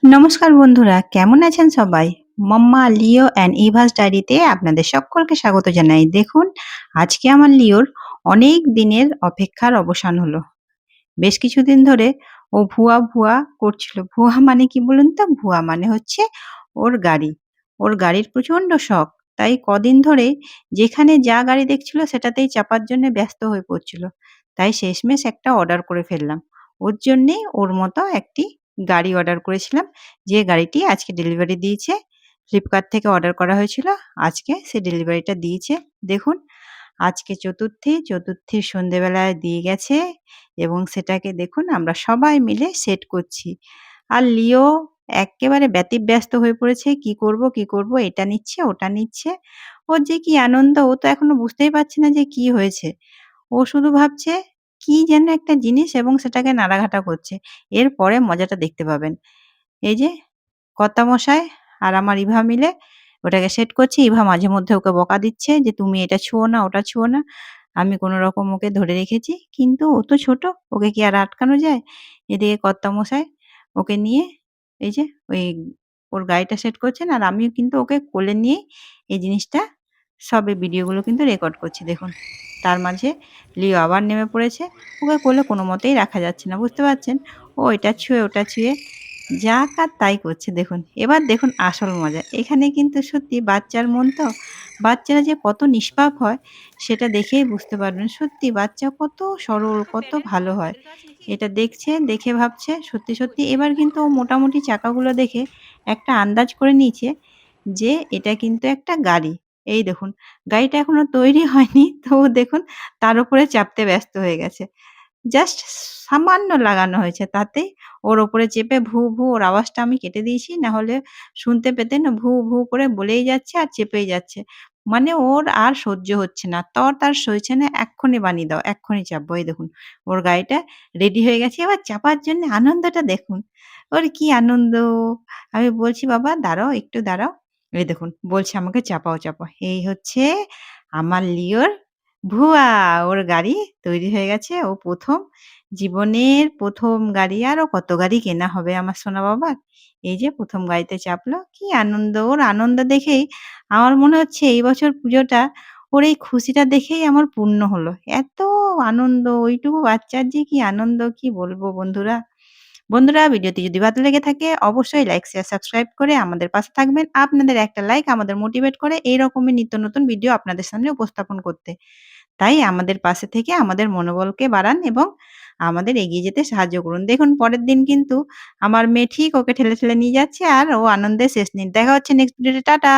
নমস্কার বন্ধুরা, কেমন আছেন সবাই? মাম্মা, লিও অ্যান্ড ইভাস ডায়েরিতে আপনাদের সকলকে স্বাগত জানাই। দেখুন, আজকে আমার লিওর অনেক দিনের অপেক্ষার অবসান হলো। বেশ কিছুদিন ধরে ও ভুয়া করছিল। ভুয়া মানে কি বলুন তো? ভুয়া মানে হচ্ছে ওর গাড়ি। ওর গাড়ির প্রচণ্ড শখ। তাই কদিন ধরে যেখানে যা গাড়ি দেখছিল সেটাতেই চাপার জন্যে ব্যস্ত হয়ে পড়ছিল। তাই শেষমেশ একটা অর্ডার করে ফেললাম। ওর জন্যে ওর মতো একটি গাড়ি অর্ডার করেছিলাম, যে গাড়িটি আজকে ডেলিভারি দিয়েছে। ফ্লিপকার্ট থেকে অর্ডার করা হয়েছিল। আজকে সে ডেলিভারিটা দিয়েছে। দেখুন, আজকে চতুর্থীর সন্ধেবেলায় দিয়ে গেছে এবং সেটাকে দেখুন আমরা সবাই মিলে সেট করছি। আর লিও এক্কেবারে ব্যতিব্যস্ত হয়ে পড়েছে। কি করব? এটা নিচ্ছে, ওটা নিচ্ছে। ওর যে কি আনন্দ, ও তো এখনো বুঝতেই পারছে না যে কি হয়েছে। ও শুধু ভাবছে কি যেন একটা জিনিস এবং সেটাকে নাড়াঘাটা করছে। এরপরে মজাটা দেখতে পাবেন। এই যে কর্তামশাই আর আমার ইভা মিলে ওটাকে সেট করছি। ইভা মাঝে মধ্যে ওকে বকা দিচ্ছে যে, "তুমি এটা ছুঁয়ো না, ওটা ছুঁয়ো না।" আমি কোনরকম ওকে ধরে রেখেছি। কিন্তু ও তো ছোট, ওকে কি আর আটকানো যায়? এদিকে কর্তামশাই ওকে নিয়ে এই যে ওই ওর গাড়িটা সেট করছেন আর আমিও কিন্তু ওকে কোলে নিয়েই এই জিনিসটা সব এই ভিডিওগুলো কিন্তু রেকর্ড করছি দেখুন। তার মাঝে লিও আবার নেমে পড়েছে। ওকে কোলে কোনমতেই রাখা যাচ্ছে না। বুঝতে পারছেন? ও এটা ছুঁয়ে ওটা ছুঁয়ে যা কার তাই করছে দেখুন। এবার দেখুন আসল মজা। এখানে কিন্তু সত্যি বাচ্চার মন তো, বাচ্চারা যে কত নিষ্পাপ হয় সেটা দেখেই বুঝতে পারবেন। সত্যি বাচ্চা কত সরল, কত ভালো হয়। এটা দেখছে, দেখে ভাবছে সত্যি এবার কিন্তু ও মোটামুটি চাকাগুলো দেখে একটা আন্দাজ করে নিয়েছে যে এটা কিন্তু একটা গাড়ি। এই দেখুন, গাড়িটা এখনো তৈরি হয়নি, তবু দেখুন তার উপরে চাপতে ব্যস্ত হয়ে গেছে। জাস্ট সামান্য লাগানো হয়েছে। তাতেই ওর ওপরে চেপে ভু ওর আওয়াজটা আমি কেটে দিয়েছি। না হলে শুনতে পেতেন ভু করে বলেই যাচ্ছে আর চেপেই যাচ্ছে। মানে ওর আর সহ্য হচ্ছে না। তার সইছে না, এক্ষুনি বানিয়ে দাও, এক্ষুনি চাপবো। এই দেখুন ওর গাড়িটা রেডি হয়ে গেছে। এবার চাপার জন্য আনন্দটা দেখুন। ওর কি আনন্দ! আমি বলছি, "বাবা দাঁড়াও, একটু দাঁড়াও।" এই দেখুন বলছে আমাকে, "চাপাও।" এই হচ্ছে আমার লিওর ভুয়া। ওর গাড়ি তৈরি হয়ে গেছে। ও জীবনের ১ম গাড়ি। আরও কত গাড়ি কেনা হবে আমার সোনা বাবার। এই যে ১ম গাড়িতে চাপলো। কি আনন্দ! ওর আনন্দ দেখেই আমার মনে হচ্ছে এই বছর পুজোটা ওর এই খুশিটা দেখেই আমার পূর্ণ হলো। এত আনন্দ! ওইটুকু বাচ্চার যে কি আনন্দ কি বলবো বন্ধুরা। বন্ধুরা, ভিডিওটি যদি ভালো লেগে থাকে অবশ্যই লাইক, শেয়ার, সাবস্ক্রাইব করে আমাদের পাশে থাকবেন। আপনাদের একটা লাইক আমাদের মোটিভেট করে এই রকমই নিত্য নতুন ভিডিও আপনাদের সামনে উপস্থাপন করতে। তাই আমাদের পাশে থেকে আমাদের মনোবলকে বাড়ান এবং আমাদের এগিয়ে যেতে সাহায্য করুন। দেখুন পরের দিন কিন্তু আমার মেয়ে ঠিক ওকে ঠেলে নিয়ে যাচ্ছে আর ও আনন্দে শেষ নেই। দেখা হচ্ছে নেক্সট ভিডিওতে। টাটা।